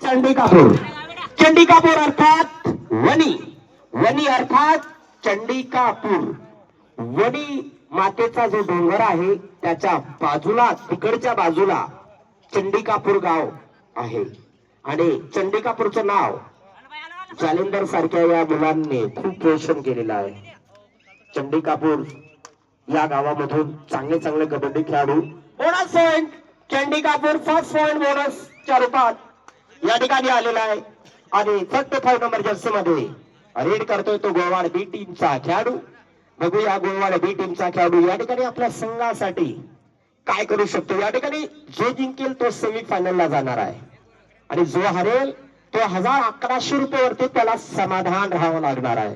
चंडिकापूर. चंडिकापूर अर्थात वनी, वनी अर्थात चंडिकापूर. वनी मातेचा जो डोंगर आहे त्याच्या बाजूला, तिकडच्या बाजूला चंडिकापूर गाव आहे. आणि चंडिकापूरचं नाव जालिंदर सारख्या या मुलांनी खूप रोशन केलेलं आहे. चंडिकापूर या गावामधून चांगले चांगले कबड्डी खेळाडू. Bonus point Chandikapur first point बोनसच्या रूपात या ठिकाणी आलेला आहे. आणि 45 नंबर जर्सी मध्ये रेड करतोय तो गोवाड बी टीमचा खेळाडू. बघूया गोवाड बी टीमचा खेळाडू या ठिकाणी आपल्या संघासाठी काय करू शकतो. या ठिकाणी जो जिंकेल तो सेमीफायनलला जाणार आहे आणि जो हरेल तो 1100 रुपये वरती त्याला समाधान राहावं लागणार आहे.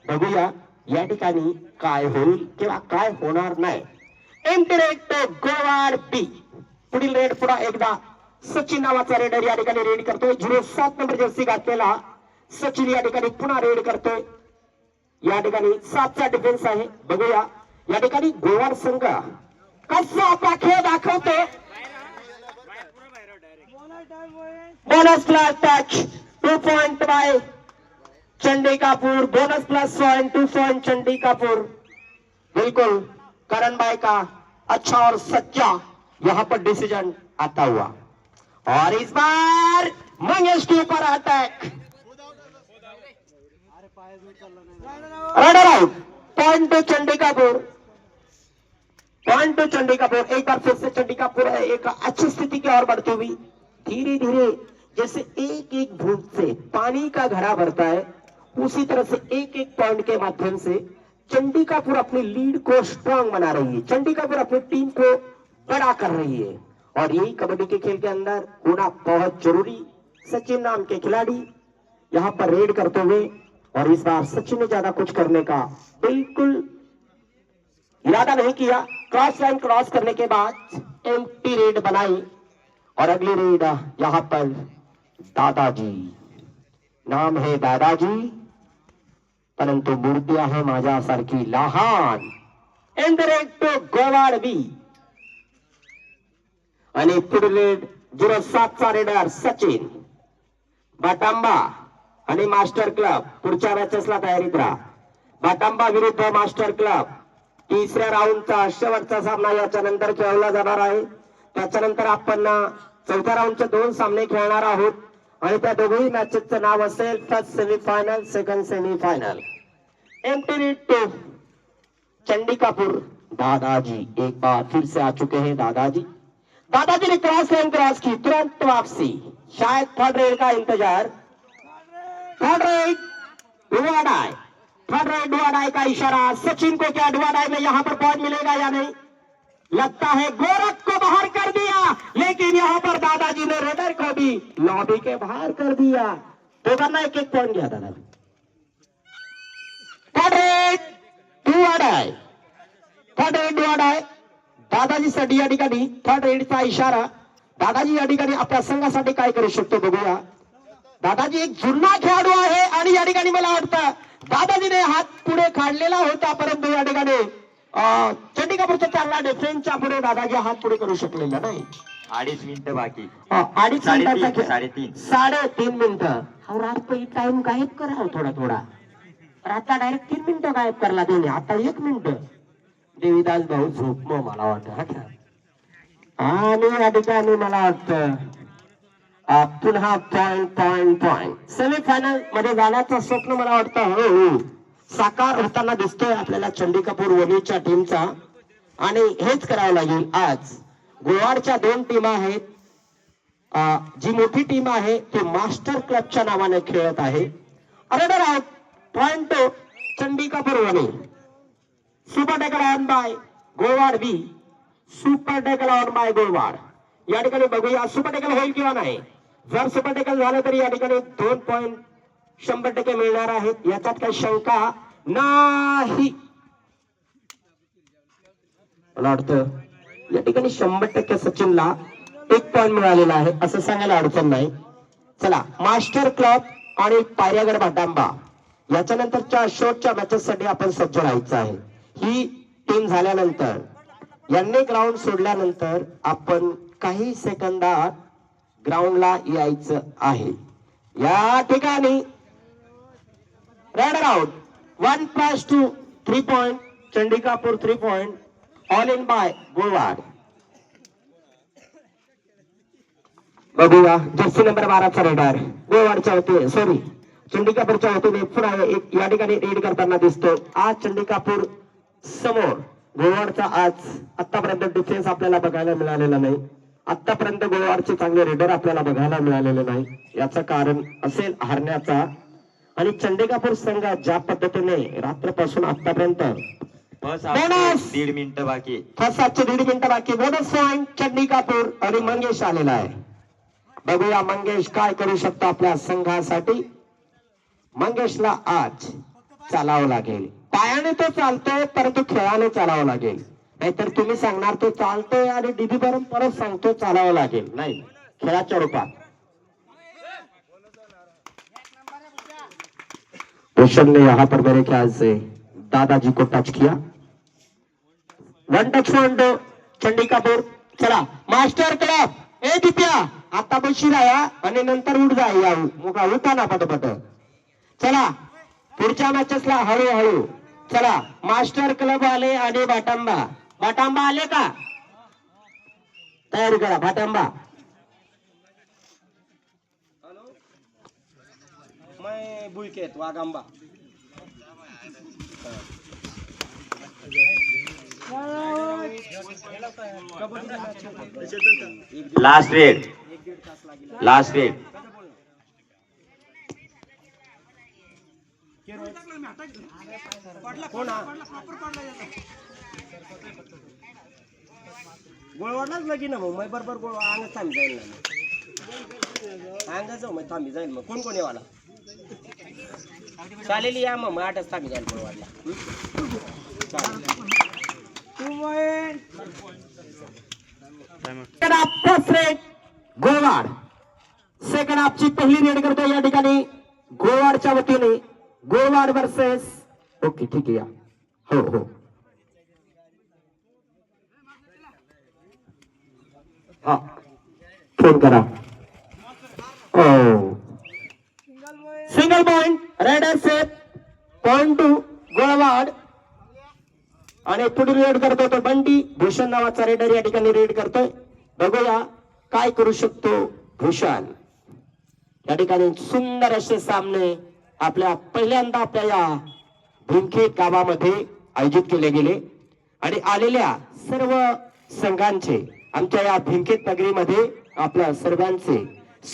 बघूया या ठिकाणी काय होईल किंवा काय होणार नाही. एंटरेट गोवाड बी. पुढील रेड पुन्हा एकदा सचिन नावाचा रेडर या ठिकाणी रेड करतोय. 07 नंबर जर्सी घातलेला सचिन या ठिकाणी पुन्हा रेड करतोय. या ठिकाणी 7चा डिफेन्स आहे. बघूया या ठिकाणी गोवाड संघ कसा आपला खेळ दाखवतो. Bonus plus touch 2 point by Chandikapur. Bonus plus point 2 point Chandikapur. बिल्कुल करण भाई का अच्छा और सच्चा यहाँ पर डिसीजन आता हुआ. और इस बार मंगेश के ऊपर attack. Runner out. Point to Chandikapur. Point to Chandikapur. एक बार फिर से चंडिकापुर एक अच्छी स्थिति की ओर बढ़ती हुई धीरे धीरे जैसे एक एक बूंद से पानी का घड़ा भरता है उसी तरह से एक एक पॉइंट के माध्यम से चंडिकापुर अपनी लीड को स्ट्रांग बना रही है. चंडिकापुर अपनी टीम को बड़ा कर रही है. और यही कबड्डी के खेल के अंदर होना बहुत जरूरी. सचिन नाम के खिलाड़ी यहाँ पर रेड करते हुए और इस बार सचिन ने ज्यादा कुछ करने का बिल्कुल इरादा नहीं किया. क्रॉस लाइन क्रॉस करने के बाद एम्प्टी रेड बनाई और अगली रेड यहाँ पर दादाजी. नाम है दादाजी परंतु मूर्ती आहे माझ्यासारखी लहान. एंटरेट गोवाड बी. आणि पुढील रेड 07चा रेडर सचिन बाटांबा आणि मास्टर क्लब. पुढच्या मॅचेसला तयारीत राहा. बाटांबा विरुद्ध मास्टर क्लब. तिसऱ्या राऊंडचा शेवटचा सामना याच्या नंतर खेळवला जाणार आहे. त्याच्यानंतर आपण चौथ्या राऊंडचे 2 सामने खेळणार आहोत आणि त्या दोघही मॅचेसचं नाव असेल फर्स्ट सेमीफायनल सेकंड सेमीफायनल. एंटरेट चंडिकापुर. दादाजी एक बार फिर से आ चुके हैं. दादाजी. दादाजी ने क्रॉस लाइन क्रॉस की तुरंत वापसी. शायद थर्ड रेड का इंतजार. थर्ड रेड डुआडाई. थर्ड रेड डुआडाई का इशारा. सचिन को क्या डुआडाई में यहाँ पर पॉइंट मिलेगा या नहीं. लगता है गोरख को बाहर कर दिया लेकिन यहाँ पर दादाजी ने रेडर को भी लॉबी के बाहर कर दिया. तो करना एक एक पॉइंट गया दादा. थर्ड रेड डुआडाई. थर्ड रेड डुआडाई. दादाजी साठी या ठिकाणी थर्ड रेडचा इशारा. दादाजी या ठिकाणी आपल्या संघासाठी काय करू शकतो बघूया. दादाजी एक जुना खेळाडू आहे आणि या ठिकाणी मला वाटतं दादाजीने हात पुढे काढलेला होता परंतु या ठिकाणी चंडिकापूरच्या चांगला डिफेन्सच्या पुढे दादाजी हात पुढे करू शकलेला नाही. 2.5 मिनिटं बाकी. 2.5 मिनिटाचा खेळ. 3.5. 3.5 मिनिटं. रात टाइम गायब करा थोडा थोडा. रातचा डायरेक्ट 3 मिनिटं गायब करला त्याने. आता 1 मिनिट. देवीदास भाऊ झोप मला वाटतं. आणि या ठिकाणी मला वाटतं पुन्हा पॉइंट पॉइंट पॉइंट सेमीफायनल मध्ये जाण्याचं स्वप्न मला वाटतं साकार होताना दिसतोय आपल्याला चंडिकापूर वनीच्या टीमचा. आणि हेच करावं लागेल. आज गोवाडच्या 2 टीम आहेत. जी मोठी टीम आहे ती मास्टर क्लबच्या नावाने खेळत आहे. Raider out. पॉइंट चंडिकापूर वनी. Super tackle on by Gowad बी. Super tackle on by Gowad. या ठिकाणी बघूया सुपर टॅकल होईल किंवा नाही. जर सुपर टॅकल झालं तरी या ठिकाणी 2 पॉइंट 100% मिळणार आहेत. याच्यात काही शंका नाही. मला वाटतं या ठिकाणी 100% सचिनला 1 पॉइंट मिळालेला आहे असं सांगायला अडचण नाही. चला मास्टर क्लब आणि पायऱ्यागड बाटांबा याच्यानंतरच्या शेवटच्या मॅचेस साठी आपण सज्ज राहायचं आहे. ही टीम झाल्यानंतर यांनी ग्राउंड सोडल्यानंतर आपण काही सेकंदात ग्राउंडला यायचं आहे. या ठिकाणी raid out 1+2 3 point Chandikapur 3 point all in by Gowad. बघूया जर्सी नंबर 12चा रेडर गोवाडच्या वतीने सॉरी चंडिकापूरच्या वतीने पुन्हा एक या ठिकाणी रेड करताना दिसतो. आज चंडिकापूर समोर गोवाडचा आज आतापर्यंत डिफेन्स आपल्याला बघायला मिळालेला नाही. आतापर्यंत गोवाडचे चांगले रेडर आपल्याला बघायला मिळालेले नाही. याचं कारण असेल हारण्याचा. आणि चंडिकापूर संघ ज्या पद्धतीने रात्रपासून आतापर्यंत बस बोनस! 1.5 मिनिटं बाकी. फर्स्ट 1.5 मिनिटं बाकी. बोनस पॉइंट चंडिकापूर आणि मंगेश आलेला आहे. बघूया मंगेश काय करू शकतो आपल्या संघासाठी. मंगेशला आज चालावं लागेल. पायाने तो चालतोय परंतु खेळाने चालावं लागेल. नाहीतर तुम्ही सांगणार तो चालतोय आणि डीबी भरून परत सांगतो चालावं लागेल. नाही, खेळाच्या रूपात. रोशन ने यहाँ पर मेरे ख्याल से दादाजी को टच किया. 1 टच पॉइंट चंडिकापूर. चला मास्टर क्लब ए दिप्या आता बशी राहा आणि नंतर उठ जा. या मुका उठा ना पटपट. चला पुढच्या मॅचेसला हळूहळू. चला मास्टर क्लब आले आणि बाटांबा आले का तयारी करा. बाटांबा मैं बुलकेत वागंबा. Last raid. Last raid. गोळवाडलाच लगी ना मग मैं बरोबर गोळ अंगच थांबी जाईल ना. अंगच जाऊ मग थांबी जाईल. मग कोण कोण येवाला चालेल या मग 8च थांबी जाईल गोळवाडला. First raid Gowad. सेकंड हाफची पहिली रेड करतो या ठिकाणी गोवाडच्या वतीने. गोवाड वर्सेस ओके ठीक आहे या. हो हो हा फोन करा. Single point raider safe point 2 गोवाड. आणि पुढील रेड करतो तो बंटी भूषण नावाचा रेडर या ठिकाणी रेड करतोय. बघूया काय करू शकतो भूषण. या ठिकाणी सुंदर असे सामने आपल्या पहिल्यांदा आपल्या या भिमखेत गावामध्ये आयोजित केले गेले. आणि आलेल्या सर्व संघांचे आमच्या या भिमखेत नगरीमध्ये आपल्या सर्वांचे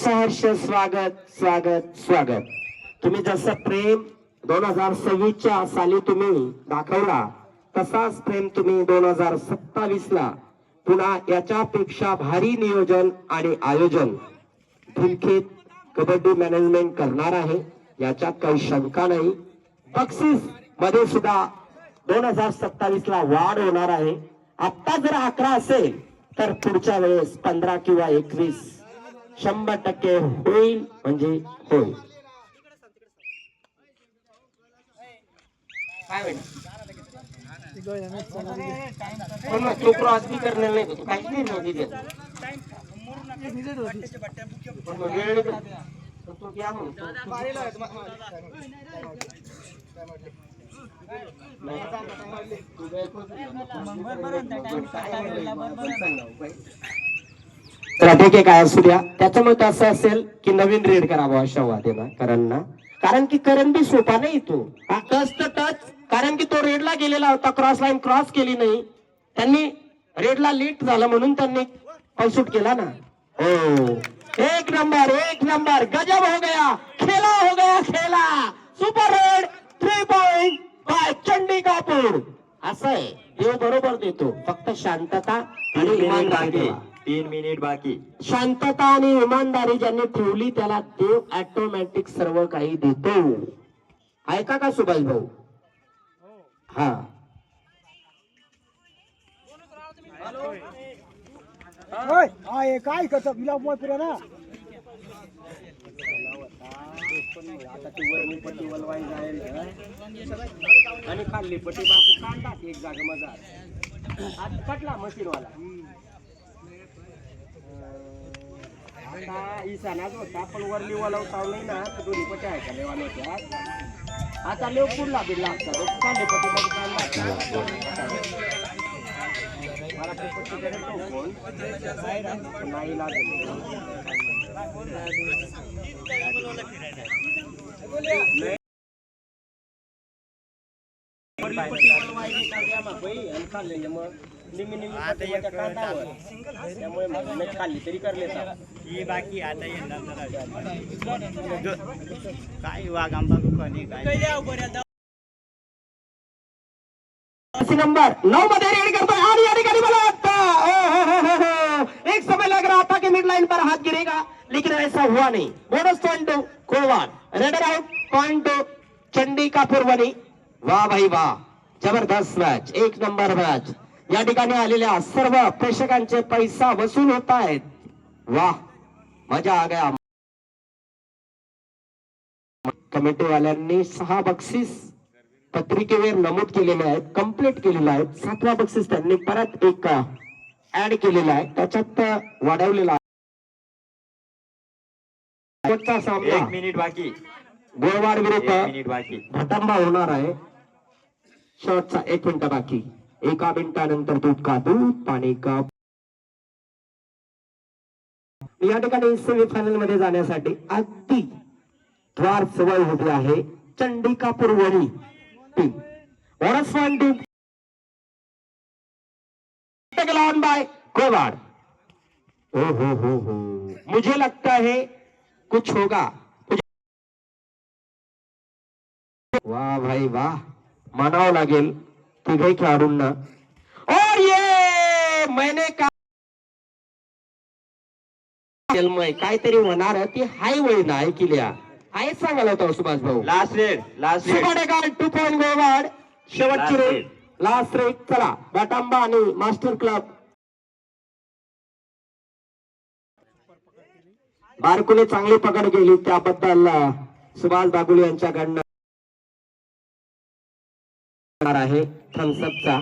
सहर्ष स्वागत स्वागत स्वागत. तुम्ही जसं प्रेम 2026च्या साली तुम्ही दाखवला तसाच प्रेम तुम्ही 2027ला पुन्हा याच्यापेक्षा भारी नियोजन आणि आयोजन भिमखेत कबड्डी मॅनेजमेंट करणार आहे. याच्यात काही शंका नाही. बक्षीस मध्ये सुद्धा 2027ला वाढ होणार आहे. आता जर 11 असेल तर पुढच्या वेळेस 15 किंवा 21 100% होईल म्हणजे होईल. काय तो क्रॉस बी करणार नाही. तो काहीच नाही नव्हती देत. तो क्या म्हणतो चला ठीक आहे. काय असू द्या. त्याच्यामुळे तर असं असेल की नवीन रेड करावा अशा वादेला करणना. कारण की करण बी सोपा नाही तो. टच तर टच. कारण की तो रेडला गेलेला होता. क्रॉस लाईन क्रॉस केली नाही त्यांनी. रेडला लेट झालं म्हणून त्यांनी पलसूट केला ना. हो एक नंबर गजब हो गया. खेला super red 3 point by Chandikapur. असं आहे देव बरोबर देतो. फक्त शांतता आणि इमानदारी. 3 मिनिट बाकी. शांतता आणि इमानदारी ज्यांनी ठेवली त्याला देव ऑटोमॅटिक सर्व काही देतो. ऐका का सुभाष भाऊ. हा काय करतो विलाप ना. आता ती वरणी पट्टी वलवाई जाईल आणि खाल्ली पट्टी बापू काढतात एक जागा मजा. आज कटला मशीनवाला आता इसानाच होता पण वरली वलव चाव नाही ना तर दोन्ही पट्या आहे का लेवा नव्हत्या आता लेव पुढला बिडला असतात कांदे पट्टी मध्ये मला ते पट्टी करेल तो फोन नाही लागेल त्यामुळे खाल्ली तरी करले ही बाकी आता येणार काय वाघ आंबा कोणी काय नंबर 9 मध्ये रेड करतोय आणि या ठिकाणी मला वाटतं एक समय लग रहा था कि मिड लाइन पर हाथ गिरेगा लेकिन ऐसा हुआ नहीं bonus point to Kolwad raider out point to चंडिका पूर्वनी वाह भाई वाह जबरदस्त मॅच एक नंबर मॅच या ठिकाणी आलेल्या सर्व प्रेक्षकांचे पैसा वसूल होत आहेत वाह मजा आ गया कमिटी वाल्यांनी 6 बक्षीस पत्रिकेवर नमूद केलेले आहेत कंप्लीट केलेले आहेत 7वा बक्षीस त्यांनी परत एक ऍड केलेला आहे त्याच्यात वाढवलेला आहे एक सामना मिनिट बाकी गोळवाड एक विरुद्ध मिनिट बाकी भटंबा होणार आहे शेवटचा 1 मिनिट बाकी 1 मिनिटानंतर दूध का दूध पाणी का या ठिकाणी सेमीफायनल मध्ये जाण्यासाठी अगदी द्वार जवळ उभी आहे चंडिकापूर वणी team bonus point team on by Gowad हो मुझे लगता है कुछ होगा वाह भाई वाह मानावं लागेल तिघही खेळाडूंना और ये मैंने काहीतरी होणार ती हाय वळी ना ऐकल्या हाय सांगायला होता सुभाष भाऊ लास्ट रेड सुभाडेकर 2 पॉइंट गोवाड शेवटची Last रेड लास्ट रेड चला बाटांबा आणि मास्टर क्लब बारकुने चांगली पकड केली त्याबद्दल सुभाष बागुल यांच्याकडनं आहे थम्सअपचा